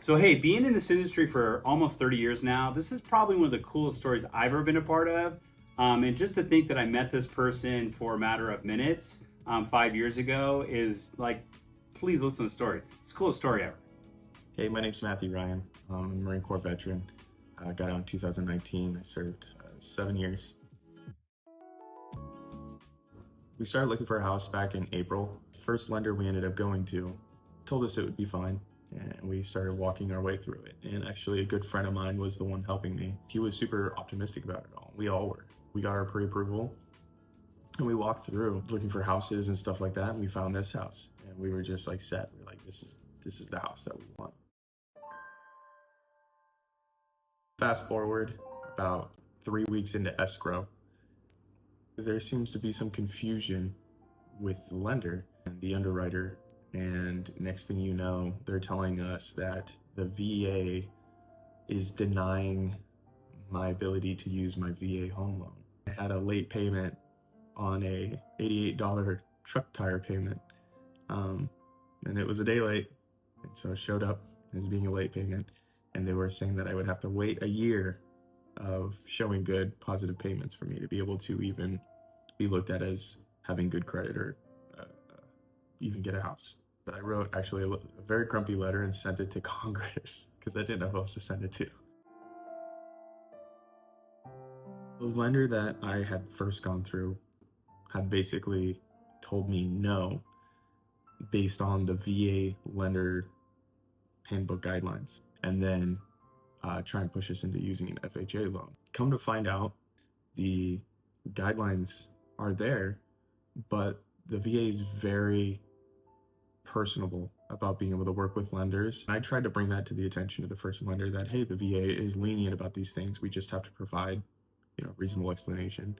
So, hey, being in this industry for almost 30 years now, this is probably one of the coolest stories I've ever been a part of. And just to think that I met this person for a matter of minutes 5 years ago is like, please listen to the story. It's the coolest story ever. Hey, my name's Matthew Ryan. I'm a Marine Corps veteran. I got out in 2019. I served 7 years. We started looking for a house back in April. First lender we ended up going to told us it would be fine, and we started walking our way through it. And actually, a good friend of mine was the one helping me. He was super optimistic about it all. We all were. We got our pre-approval, and we walked through looking for houses and stuff like that, and we found this house. And we were just like set. We're like, this is the house that we want. Fast forward about 3 weeks into escrow, there seems to be some confusion with the lender and the underwriter, and next thing you know, they're telling us that the VA is denying my ability to use my VA home loan. I had a late payment on a $88 truck tire payment, and it was a day late, and so it showed up as being a late payment, and they were saying that I would have to wait a year of showing good positive payments for me to be able to even be looked at as having good credit or even get a house. But I wrote actually a very grumpy letter and sent it to Congress because I didn't know who else to send it to. The lender that I had first gone through had basically told me no based on the VA lender handbook guidelines, and then try and push us into using an FHA loan. Come to find out, the guidelines are there, but the VA is very personable about being able to work with lenders. I tried to bring that to the attention of the first lender that, hey, the VA is lenient about these things. We just have to provide, reasonable explanation.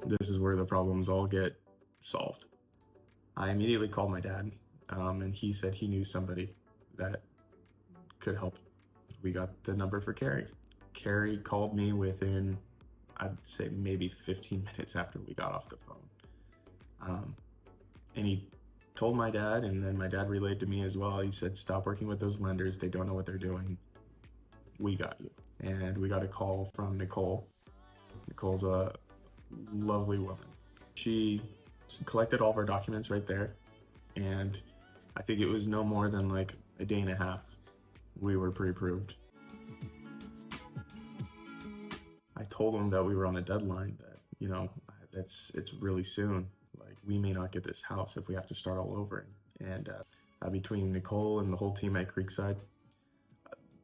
This is where the problems all get solved. I immediately called my dad, and he said he knew somebody that could help. We got the number for Kerry. Kerry called me within, I'd say maybe 15 minutes after we got off the phone. And he told my dad, and then my dad relayed to me as well. He said, stop working with those lenders. They don't know what they're doing. We got you. And we got a call from Nicole. Nicole's a lovely woman. She collected all of our documents right there. And I think it was no more than like a day and a half we were pre-approved. I told them that we were on a deadline, that it's really soon. Like, we may not get this house if we have to start all over. And between Nicole and the whole team at Creekside,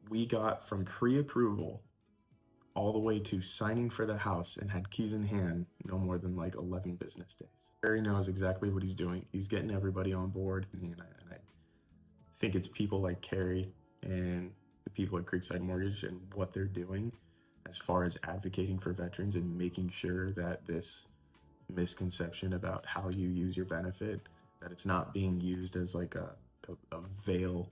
we got from pre-approval all the way to signing for the house and had keys in hand no more than like 11 business days. Kerry knows exactly what he's doing. He's getting everybody on board, and I think it's people like Kerry and the people at Creekside Mortgage and what they're doing as far as advocating for veterans and making sure that this misconception about how you use your benefit, that it's not being used as like a veil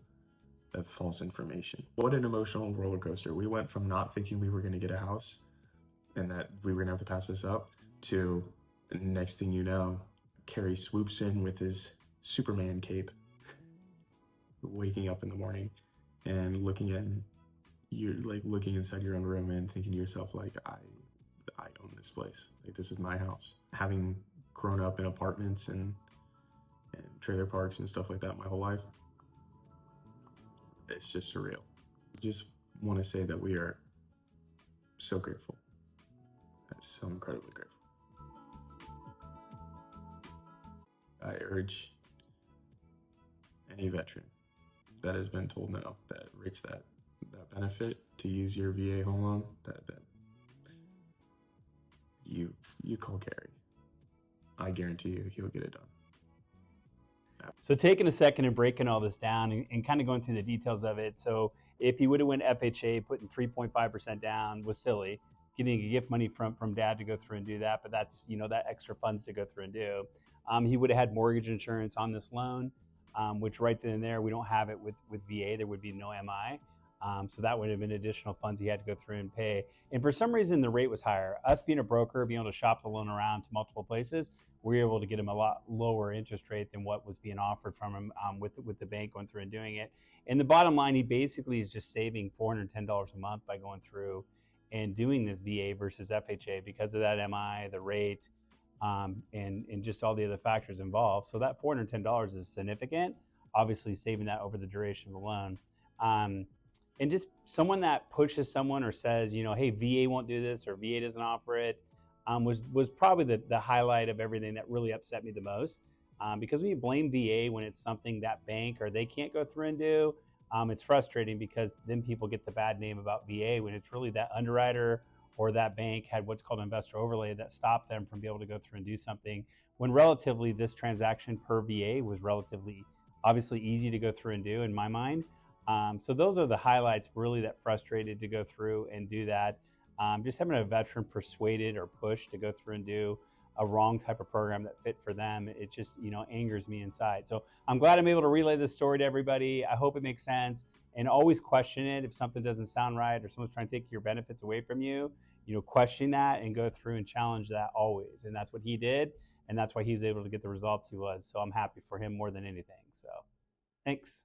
of false information. What an emotional roller coaster. We went from not thinking we were going to get a house and that we were going to have to pass this up to, next thing you know, Kerry swoops in with his Superman cape, waking up in the morning and looking inside your own room and thinking to yourself, like, I own this place. Like, this is my house. Having grown up in apartments and trailer parks and stuff like that my whole life, it's just surreal. I just want to say that we are so grateful. So incredibly grateful. I urge any veteran that has been told no, that rates that benefit to use your VA home loan, that you call Kerry. I guarantee you he'll get it done. So taking a second and breaking all this down and kind of going through the details of it. So if you would have went FHA, putting 3.5% down was silly. Getting a gift money from dad to go through and do that, but that's, that extra funds to go through and do. He would have had mortgage insurance on this loan, which right then and there, we don't have it with VA. There would be no MI. So that would have been additional funds he had to go through and pay. And for some reason, the rate was higher. Us being a broker, being able to shop the loan around to multiple places, we were able to get him a lot lower interest rate than what was being offered from him with the bank going through and doing it. And the bottom line, he basically is just saving $410 a month by going through and doing this VA versus FHA because of that MI, the rate, and just all the other factors involved. So that $410 is significant, obviously saving that over the duration of the loan. And just someone that pushes someone or says, you know, hey, VA won't do this or VA doesn't offer it, was probably the highlight of everything that really upset me the most. Because when you blame VA when it's something that bank or they can't go through and do, it's frustrating because then people get the bad name about VA when it's really that underwriter or that bank had what's called investor overlay that stopped them from being able to go through and do something, when relatively this transaction per VA was relatively obviously easy to go through and do in my mind. So those are the highlights really that frustrated to go through and do that. Just having a veteran persuaded or pushed to go through and do a wrong type of program that fit for them, it just, you know, angers me inside. So I'm glad I'm able to relay this story to everybody. I hope it makes sense, and always question it if something doesn't sound right or someone's trying to take your benefits away from you. You know, question that and go through and challenge that always. And that's what he did, and that's why he was able to get the results he was. So I'm happy for him more than anything. So thanks.